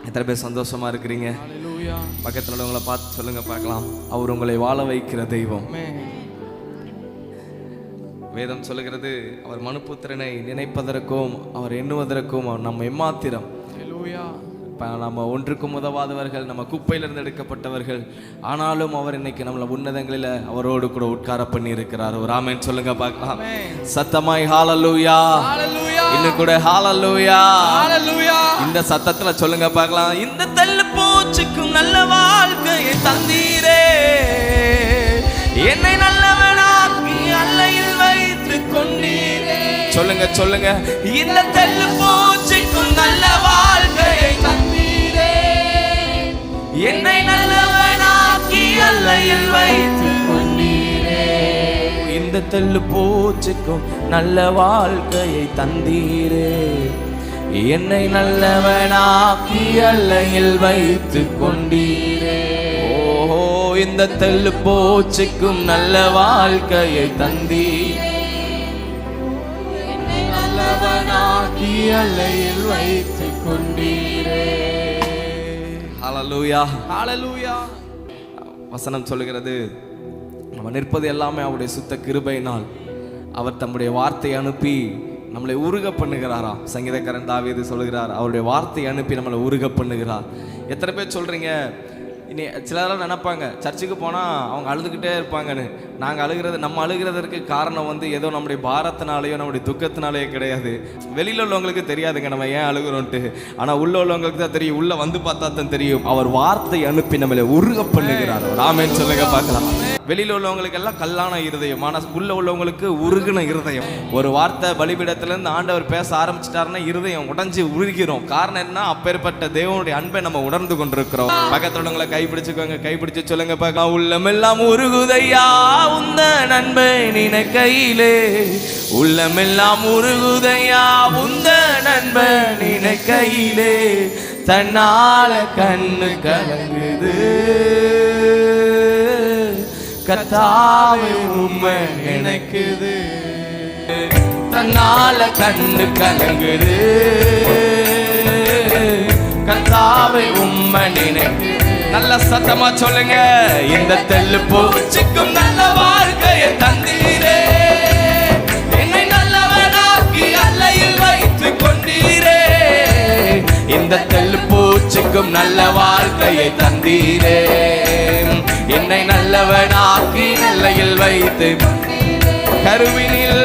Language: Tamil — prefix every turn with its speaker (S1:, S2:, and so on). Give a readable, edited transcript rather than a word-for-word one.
S1: எத்தனை பேர் சந்தோஷமா இருக்கிறீங்க? பக்கத்தில் உள்ளவங்களை பார்த்து சொல்லுங்க பார்க்கலாம், அவர் உங்களை வாழ வைக்கிற தெய்வம். வேதம் சொல்லுகிறது, அவர் மனுபுத்திரனை நினைப்பதற்கும் அவர் எண்ணுவதற்கும் அவர் நம்ம எம்மாத்திரம். நம்ம ஒன்றுக்கும் உதவாதவர்கள், நம்ம குப்பையிலிருந்து எடுக்கப்பட்டவர்கள். ஆனாலும் அவர் இன்னைக்கு நம்மள உன்னதங்களில் அவரோடு கூட உட்கார பண்ணி இருக்கிறார். ஒரு ஆமென் சொல்லுங்க பார்க்கலாம். சத்தமாய் ஹalleluya, இன்னும் கூட ஹalleluya. இந்த சத்தத்துல சொல்லுங்க பார்க்கலாம், இந்த தள்ளு பூச்சிக்கும் நல்ல வாழ்க்கையை தந்தீரே, என்னை நல்லவனாக்கி அல்லையில் வைத்து கொண்டீரே. சொல்லுங்க சொல்லுங்க, இந்த தள்ளு பூச்சிக்கும் நல்ல வாழ்க்கையை தந்தீரே, என்னை நல்லவனாக்கி அல்லையில் வைத்து கொண்டீரே. இந்த தள்ளு பூச்சிக்கும் நல்ல வாழ்க்கையை தந்தீரே, என்னை நல்லவனாக்கி அல்லையில் வைத்து கொண்டீரே. ஓஹோ, இந்த தள்ளு பூச்சிக்கும் நல்ல வாழ்க்கையை தந்தீரே, என்னை நல்லவனாக்கி அல்லையில் வைத்து கொண்டீரே. ஹalleluya, ஹalleluya. வசனம் சொல்லுகிறது, நம்ம நிற்பது எல்லாமே அவருடைய சுத்த கிருபையினால். அவர் தம்முடைய வார்த்தையை அனுப்பி நம்மளை உருக பண்ணுகிறாராம். சங்கீதக்காரன் தாவீது சொல்லுகிறார், அவருடைய வார்த்தையை அனுப்பி நம்மளை உருக பண்ணுகிறார். எத்தனை பேர் சொல்றீங்க? இனி சிலரெல்லாம் நினைப்பாங்க, சர்ச்சுக்கு போனால் அவங்க அழுதுகிட்டே இருப்பாங்கன்னு. நாங்கள் நம்ம அழுகிறதற்கு காரணம் ஏதோ நம்முடைய பாரத்தினாலேயோ நம்முடைய துக்கத்தினாலேயோ கிடையாது. வெளியில் உள்ளவங்களுக்கு தெரியாதுங்க நம்ம ஏன் அழுகிறோன்ட்டு. ஆனால் உள்ள உள்ளவங்களுக்கு தான் தெரியும், உள்ள வந்து பார்த்தா தான் தெரியும். அவர் வார்த்தை அனுப்பி நம்மளை உருக பண்ணுகிறார். ஆமென் சொல்லுங்க பார்க்கலாம். வெளியில் உள்ளவங்களுக்கு எல்லாம் கல்லான இருதயம், ஆனால் உள்ள உள்ளவங்களுக்கு உருகின இருதயம். ஒரு வார்த்தை பலிபீடத்திலேருந்து ஆண்டவர் பேச ஆரம்பிச்சிட்டாருன்னா இருதயம் உடஞ்சி உருகிறோம். காரணம் என்ன? அப்பேற்பட்ட தேவனுடைய அன்பை நம்ம உணர்ந்து கொண்டிருக்கிறோம். பக்கத்துள்ளவங்களை கைப்பிடிச்சுக்கோங்க, கைப்பிடிச்சு சொல்லுங்க பார்க்கலாம், உள்ளமெல்லாம் உருகுதையா உந்த நண்பை நினைக்கையிலே, உள்ளமெல்லாம் உருகுதையா உந்த நண்பை நினைக்கையிலே, தன்னால கண்ணு கலங்குது கர்த்தாவே உம்மை நினைக்குது, தன்னால கண்ணு கலங்குது கர்த்தாவே உம்மை நினைக்குது. நல்ல சத்தமா சொல்லுங்க, இந்த தெள்ளு பூச்சிக்கும் நல்ல வாழ்க்கையை தந்தீரே, என்னை நல்லவனாக்கி அல்லையில் வைத்து கொண்டீரே. இந்த தெள்ளு பூச்சிக்கும் நல்ல வாழ்க்கையை தந்தீரே, என்னை நல்லவனாக்கி நல்லையில் வைத்து கருவினில்